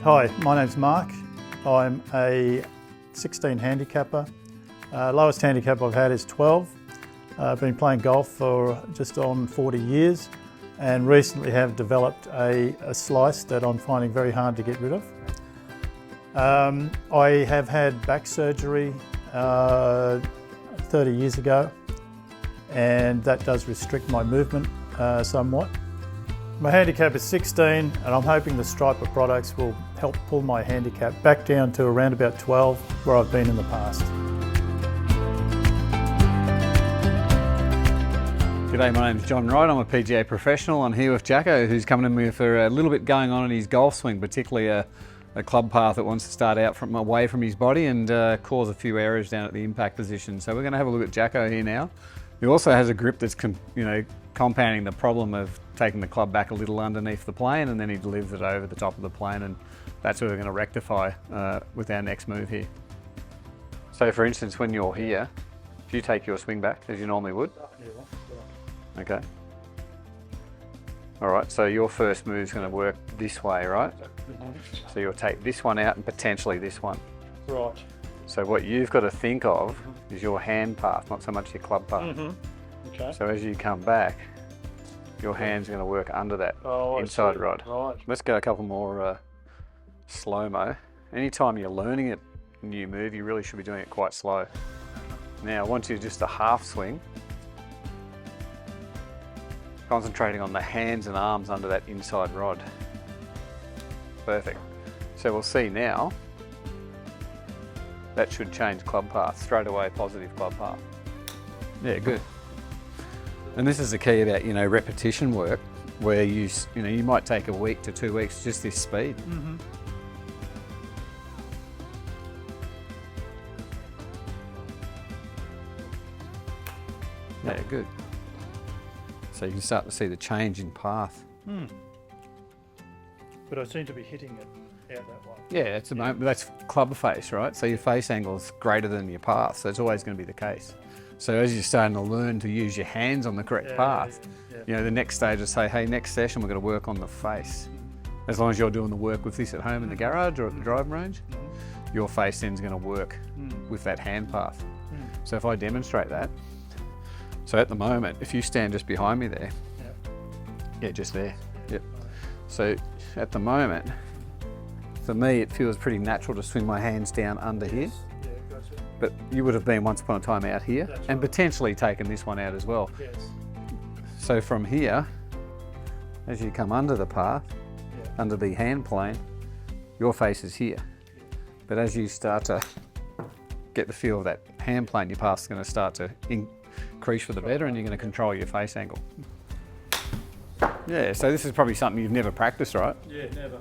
Hi, my name's Mark. I'm a 16 handicapper. Lowest handicap I've had is 12. I've been playing golf for just on 40 years and recently have developed a slice that I'm finding very hard to get rid of. I have had back surgery 30 years ago, and that does restrict my movement somewhat. My handicap is 16 and I'm hoping the Stryper products will help pull my handicap back down to around about 12 where I've been in the past. G'day, my name's John Wright. I'm a PGA professional. I'm here with Jacko, who's coming to me for a little bit going on in his golf swing, particularly a club path that wants to start out from away from his body and cause a few errors down at the impact position. So we're going to have a look at Jacko here now. He also has a grip that's compounding the problem of taking the club back a little underneath the plane, and then he delivers it over the top of the plane, and that's what we're going to rectify with our next move here. So for instance, when you're here, do you take your swing back as you normally would? Okay. All right, so your first move is going to work this way, right? So you'll take this one out and potentially this one. Right. So what you've got to think of is your hand path, not so much your club path. Okay. So as you come back, your hand's going to work under that inside rod. Right. Let's go a couple more slow-mo. Anytime you're learning a new move, you really should be doing it quite slow. Now, once you're just a half swing, concentrating on the hands and arms under that inside rod. Perfect. So we'll see now, that should change club path, straight away positive club path. Yeah, good. And this is the key about, repetition work, where you might take a week to 2 weeks, just this speed. Yeah, good. So you can start to see the change in path. But I seem to be hitting it out that way. Yeah, that's the moment. That's club face, right? So your face angle is greater than your path, so it's always going to be the case. So as you're starting to learn to use your hands on the correct path, the next stage is say, hey, next session we're going to work on the face. As long as you're doing the work with this at home in the garage or at the driving range, your face then's going to work with that hand path. So if I demonstrate that, so at the moment, if you stand just behind me there, yeah, just there, yep. So at the moment, for me, it feels pretty natural to swing my hands down under here. But you would have been once upon a time out here and potentially taken this one out as well. Yes. So from here, as you come under the path, under the hand plane, your face is here. But as you start to get the feel of that hand plane, your path's going to start to increase for the better, and you're going to control your face angle. Yeah, so this is probably something you've never practiced, right? Yeah, never.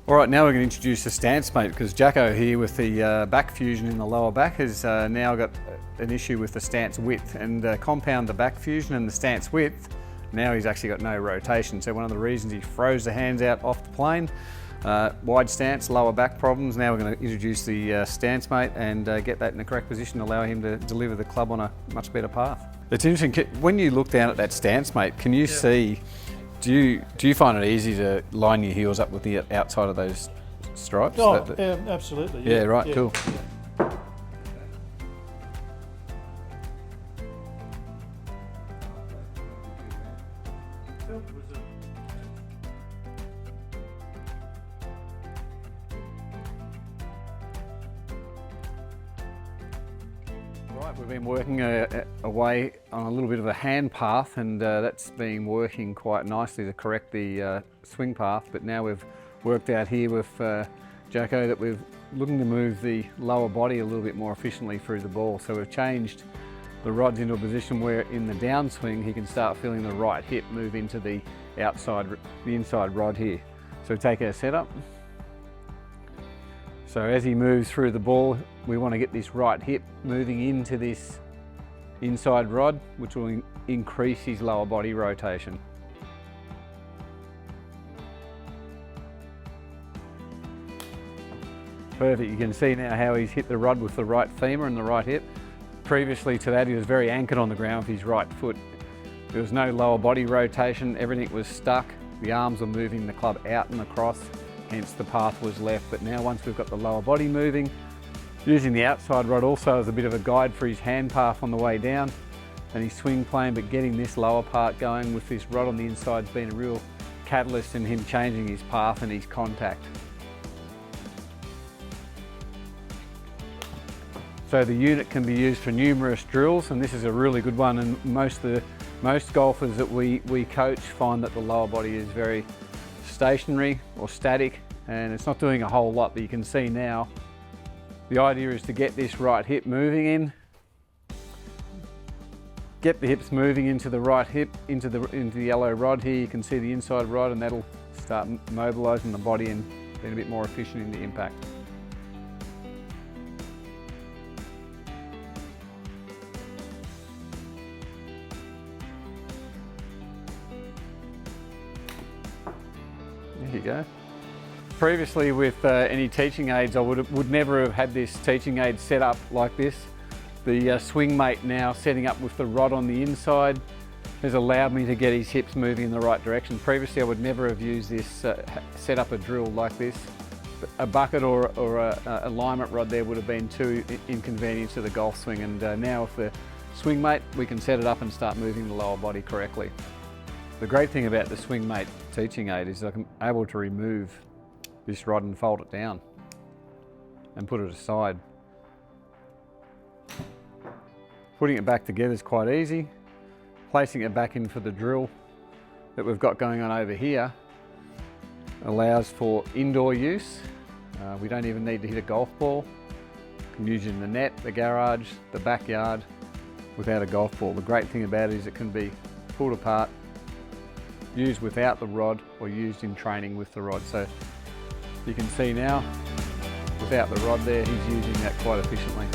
All right, now we're going to introduce the stance mate, because Jacko here with the back fusion in the lower back has now got an issue with the stance width, and compound the back fusion and the stance width, now he's actually got no rotation. So one of the reasons he froze the hands out off the plane, wide stance, lower back problems. Now we're going to introduce the stance mate and get that in the correct position, allow him to deliver the club on a much better path. It's interesting, when you look down at that stance mate, can you see, do you find it easy to line your heels up with the outside of those stripes? Oh, yeah, absolutely. Yeah, right, cool. Right, we've been working away on a little bit of a hand path, and that's been working quite nicely to correct the swing path. But now we've worked out here with Jacko that we're looking to move the lower body a little bit more efficiently through the ball. So we've changed the rods into a position where in the downswing he can start feeling the right hip move into the inside rod here. So we take our setup. So as he moves through the ball, we want to get this right hip moving into this inside rod, which will increase his lower body rotation. Perfect, you can see now how he's hit the rod with the right femur and the right hip. Previously to that, he was very anchored on the ground with his right foot. There was no lower body rotation, everything was stuck the arms were moving the club out and across, hence the path was left. But now once we've got the lower body moving, using the outside rod also as a bit of a guide for his hand path on the way down and his swing plane, but getting this lower part going with this rod on the inside has been a real catalyst in him changing his path and his contact. So the unit can be used for numerous drills, and this is a really good one, and most golfers that we coach find that the lower body is very stationary or static and it's not doing a whole lot. But you can see now the idea is to get this right hip moving in, get the hips moving into the right hip, into the yellow rod here. You can see the inside rod, and that'll start mobilising the body and being a bit more efficient in the impact. There you go. Previously with any teaching aids, I would never have had this teaching aid set up like this. The SwingMate now setting up with the rod on the inside has allowed me to get his hips moving in the right direction. Previously I would never have used this, set up a drill like this. A bucket or a alignment rod there would have been too inconvenient to the golf swing, and now with the SwingMate we can set it up and start moving the lower body correctly. The great thing about the SwingMate teaching aid is I'm able to remove this rod and fold it down and put it aside. Putting it back together is quite easy. Placing it back in for the drill that we've got going on over here allows for indoor use. We don't even need to hit a golf ball. You can use it in the net, the garage, the backyard without a golf ball. The great thing about it is it can be pulled apart, used without the rod or used in training with the rod. So you can see now, without the rod there, he's using that quite efficiently.